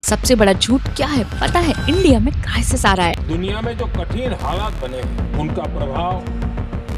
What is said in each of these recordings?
सबसे बड़ा झूठ क्या है पता है? इंडिया में क्राइसिस आ रहा है। दुनिया में जो कठिन हालात बने हैं उनका प्रभाव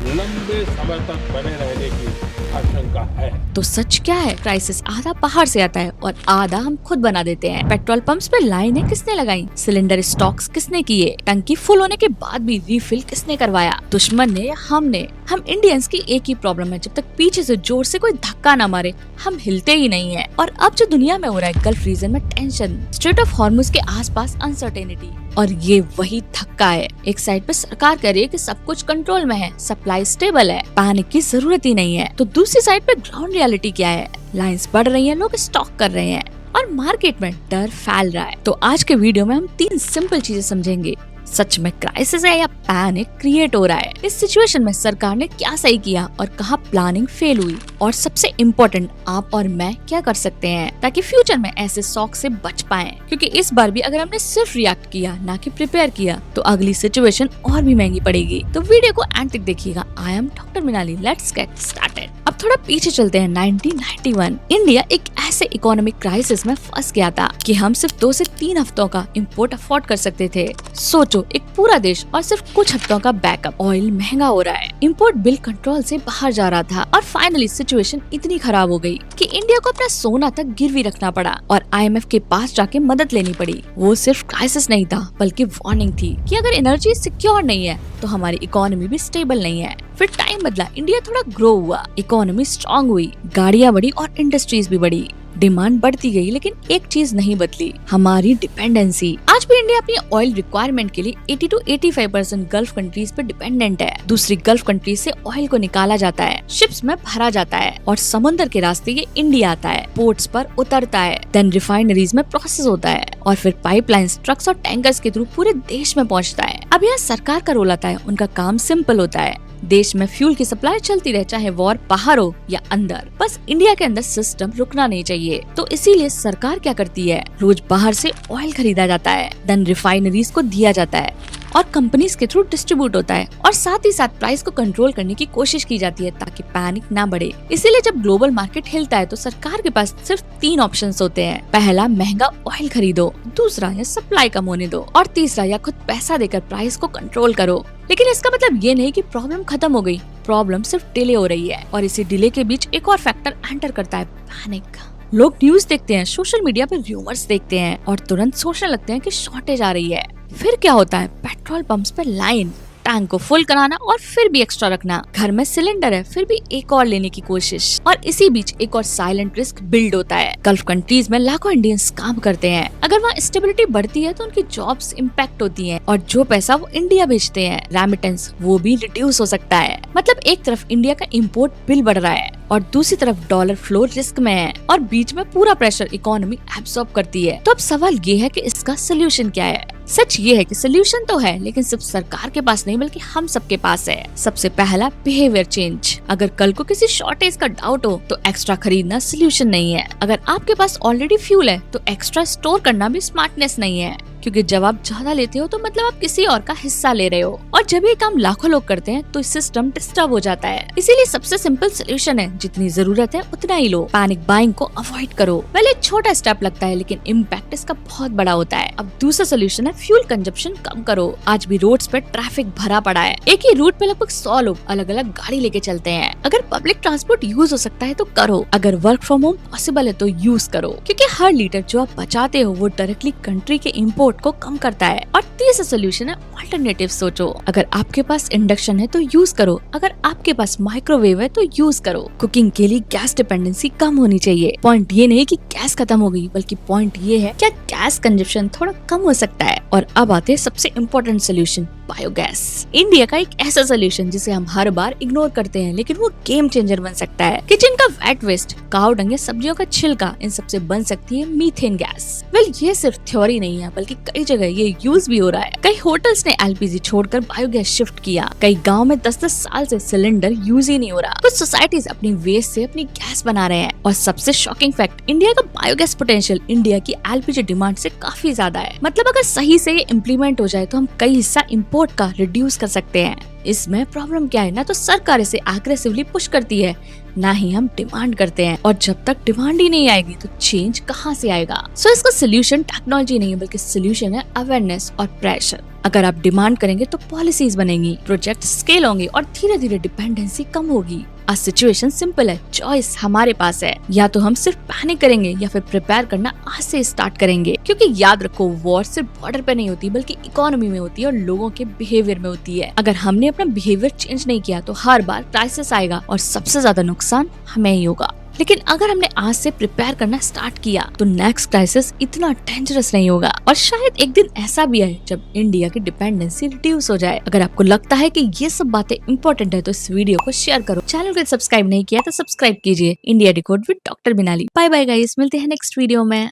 लंबे समय तक बने रहने की आशंका है। तो सच क्या है? क्राइसिस आधा बाहर से आता है और आधा हम खुद बना देते हैं। पेट्रोल पंप्स पे लाइनें किसने लगाई? सिलेंडर स्टॉक्स किसने किए? टंकी फुल होने के बाद भी रीफिल किसने करवाया? दुश्मन ने या हमने? हम इंडियंस की एक ही प्रॉब्लम है, जब तक पीछे से जोर से कोई धक्का ना मारे हम हिलते ही नहीं है। और अब जो दुनिया में हो रहा है, गल्फ रीजन में टेंशन, स्ट्रेट ऑफ हॉर्मुज के आसपास अनसर्टेनिटी, और ये वही धक्का है। एक साइड पे सरकार कह रही है कि सब कुछ कंट्रोल में है, सप्लाई स्टेबल है, पैनिक की जरूरत ही नहीं है, तो दूसरी साइड पे ग्राउंड रियलिटी क्या है? लाइंस बढ़ रही हैं, लोग स्टॉक कर रहे हैं और मार्केट में डर फैल रहा है। तो आज के वीडियो में हम 3 सिंपल चीजें समझेंगे। सच में क्राइसिस है या पैनिक क्रिएट हो रहा है? इस सिचुएशन में सरकार ने क्या सही किया और कहाँ प्लानिंग फेल हुई? और सबसे इम्पोर्टेंट, आप और मैं क्या कर सकते हैं ताकि फ्यूचर में ऐसे शॉक से बच पाएं? क्योंकि इस बार भी अगर हमने सिर्फ रिएक्ट किया ना कि प्रिपेयर किया तो अगली सिचुएशन और भी महंगी पड़ेगी। तो वीडियो को एंड तक देखिएगा। I am doctor Minali, let's get started. अब थोड़ा पीछे चलते हैं। 1991 इंडिया एक ऐसे इकोनॉमिक क्राइसिस में फंस गया था कि हम सिर्फ 2 से 3 हफ्तों का इम्पोर्ट अफोर्ड कर सकते थे। सोचो, एक पूरा देश और सिर्फ कुछ हफ्तों का बैकअप। ऑयल महंगा हो रहा है, इम्पोर्ट बिल कंट्रोल से बाहर जा रहा था और फाइनली सिचुएशन इतनी खराब हो गई कि इंडिया को अपना सोना तक गिरवी रखना पड़ा और IMF के पास जाके मदद लेनी पड़ी। वो सिर्फ क्राइसिस नहीं था बल्कि वार्निंग थी कि अगर एनर्जी सिक्योर नहीं है तो हमारी इकोनॉमी भी स्टेबल नहीं है। फिर टाइम बदला, इंडिया थोड़ा ग्रो हुआ, इकोनॉमी स्ट्रांग हुई, गाड़ियां बढ़ी और इंडस्ट्रीज भी बढ़ी, डिमांड बढ़ती गई, लेकिन एक चीज नहीं बदली, हमारी डिपेंडेंसी। आज भी इंडिया अपनी ऑयल रिक्वायरमेंट के लिए 80 to 85% गल्फ कंट्रीज पे डिपेंडेंट है। दूसरी गल्फ कंट्रीज से ऑयल को निकाला जाता है, शिप्स में भरा जाता है और समुद्र के रास्ते ये इंडिया आता है, पोर्ट्स पर उतरता है, देन रिफाइनरीज में प्रोसेस होता है और फिर पाइपलाइंस, ट्रक्स और टैंकर्स के थ्रू पूरे देश में पहुँचता है। अब यहाँ सरकार का रोल आता है। उनका काम सिंपल होता है, देश में फ्यूल की सप्लाई चलती रहे, चाहे वॉर बाहर हो या अंदर। बस इंडिया के अंदर सिस्टम रुकना नहीं चाहिए। तो इसीलिए सरकार क्या करती है? रोज बाहर से ऑयल खरीदा जाता है, देन रिफाइनरीज को दिया जाता है और कंपनीज के थ्रू डिस्ट्रीब्यूट होता है और साथ ही साथ प्राइस को कंट्रोल करने की कोशिश की जाती है ताकि पैनिक ना बढ़े। इसीलिए जब ग्लोबल मार्केट हिलता है तो सरकार के पास सिर्फ 3 ऑप्शंस होते हैं। पहला, महंगा ऑयल खरीदो, दूसरा, या सप्लाई कम होने दो, और तीसरा, या खुद पैसा देकर प्राइस को कंट्रोल करो। लेकिन इसका मतलब ये नहीं कि प्रॉब्लम खत्म हो गई, प्रॉब्लम सिर्फ डिले हो रही है। और इसी डिले के बीच एक और फैक्टर एंटर करता है, पैनिक। लोग न्यूज देखते हैं, सोशल मीडिया पे रूमर्स देखते हैं और तुरंत सोचने लगते हैं कि शॉर्टेज आ रही है। फिर क्या होता है? पेट्रोल पंप्स पे लाइन, टैंक को फुल कराना और फिर भी एक्स्ट्रा रखना। घर में सिलेंडर है फिर भी एक और लेने की कोशिश, और इसी बीच एक और साइलेंट रिस्क बिल्ड होता है। गल्फ कंट्रीज में लाखों इंडियंस काम करते हैं, अगर वहाँ स्टेबिलिटी बढ़ती है तो उनकी जॉब्स इम्पैक्ट होती हैं और जो पैसा वो इंडिया भेजते हैं, रेमिटेंस, वो भी रिड्यूस हो सकता है। मतलब एक तरफ इंडिया का इम्पोर्ट बिल बढ़ रहा है और दूसरी तरफ डॉलर फ्लो रिस्क में है और बीच में पूरा प्रेशर इकोनॉमी एब्सॉर्ब करती है। तो अब सवाल ये है कि इसका सोल्यूशन क्या है? सच ये है कि सोल्यूशन तो है, लेकिन सिर्फ सरकार के पास नहीं बल्कि हम सबके पास है। सबसे पहला, बिहेवियर चेंज। अगर कल को किसी शॉर्टेज का डाउट हो तो एक्स्ट्रा खरीदना सोल्यूशन नहीं है। अगर आपके पास ऑलरेडी फ्यूल है तो एक्स्ट्रा स्टोर करना भी स्मार्टनेस नहीं है, क्योंकि जब आप ज्यादा लेते हो तो मतलब आप किसी और का हिस्सा ले रहे हो, और जब ये काम लाखों लोग करते हैं तो सिस्टम डिस्टर्ब हो जाता है। इसीलिए सबसे सिंपल सोल्यूशन है, जितनी जरूरत है उतना ही लो, पैनिक बाइंग को अवॉइड करो। पहले एक छोटा स्टेप लगता है लेकिन इम्पैक्ट इसका बहुत बड़ा होता है। अब दूसरा सोल्यूशन है, फ्यूल कंजप्शन कम करो। आज भी रोड्स पे ट्रैफिक भरा पड़ा है, एक ही रूट पे लगभग 100 लोग अलग अलग गाड़ी लेके चलते हैं। अगर पब्लिक ट्रांसपोर्ट यूज हो सकता है तो करो, अगर वर्क फ्रॉम होम पॉसिबल है तो यूज करो, क्योंकि हर लीटर जो आप बचाते हो वो डायरेक्टली कंट्री के इम्पोर्ट को कम करता है। और तीसरा सोल्यूशन है, ऑल्टरनेटिव सोचो। अगर आपके पास इंडक्शन है तो यूज करो, अगर आपके पास माइक्रोवेव है तो यूज करो। कुकिंग के लिए गैस डिपेंडेंसी कम होनी चाहिए। पॉइंट ये नहीं कि गैस खत्म हो गई, बल्कि पॉइंट ये है क्या गैस कंजप्शन थोड़ा कम हो सकता है। और अब आते हैं सबसे इम्पोर्टेंट सोल्यूशन, बायोगैस। इंडिया का एक ऐसा सोल्यूशन जिसे हम हर बार इग्नोर करते हैं, लेकिन वो गेम चेंजर बन सकता है। किचन का वेट वेस्ट, काव डंग या सब्जियों का छिलका, इन सबसे बन सकती है मीथेन गैस। वेल, ये सिर्फ थ्योरी नहीं है बल्कि कई जगह ये यूज भी हो रहा है। कई होटल्स ने LPG छोड़कर बायोगैस शिफ्ट किया। कई गांव में 10-10 साल से सिलेंडर यूज ही नहीं हो रहा। कुछ सोसाइटीज अपनी वेस्ट से अपनी गैस बना रहे हैं। और सबसे शॉकिंग फैक्ट, इंडिया का बायोगैस पोटेंशियल इंडिया की LPG डिमांड से काफी ज्यादा है। मतलब अगर सही से ये इम्प्लीमेंट हो जाए तो हम कई हिस्सा इम्पोर्ट का रिड्यूस कर सकते हैं। इसमें प्रॉब्लम क्या है ना, तो सरकार इसे एग्रेसिवली पुश करती है, ना ही हम डिमांड करते हैं। और जब तक डिमांड ही नहीं आएगी तो चेंज कहाँ से आएगा? सो इसका सोल्यूशन टेक्नोलॉजी नहीं है, बल्कि सोल्यूशन है अवेयरनेस और प्रेशर। अगर आप डिमांड करेंगे तो पॉलिसीज बनेंगी, प्रोजेक्ट स्केल होंगे और धीरे धीरे डिपेंडेंसी कम होगी। आज सिचुएशन सिंपल है, चॉइस हमारे पास है। या तो हम सिर्फ पैनिक करेंगे या फिर प्रिपेयर करना आज से स्टार्ट करेंगे। क्योंकि याद रखो, वॉर सिर्फ बॉर्डर पे नहीं होती, बल्कि इकोनॉमी में होती है और लोगों के बिहेवियर में होती है। अगर हमने अपना बिहेवियर चेंज नहीं किया तो हर बार क्राइसिस आएगा और सबसे ज्यादा नुकसान हमें ही होगा। लेकिन अगर हमने आज से प्रिपेयर करना स्टार्ट किया तो नेक्स्ट क्राइसिस इतना डेंजरस नहीं होगा। और शायद एक दिन ऐसा भी आए जब इंडिया की डिपेंडेंसी रिड्यूस हो जाए। अगर आपको लगता है कि ये सब बातें इंपॉर्टेंट है तो इस वीडियो को शेयर करो। चैनल को सब्सक्राइब नहीं किया तो सब्सक्राइब कीजिए। India decode with doctor Binali. Bye bye guys, मिलते हैं नेक्स्ट वीडियो में।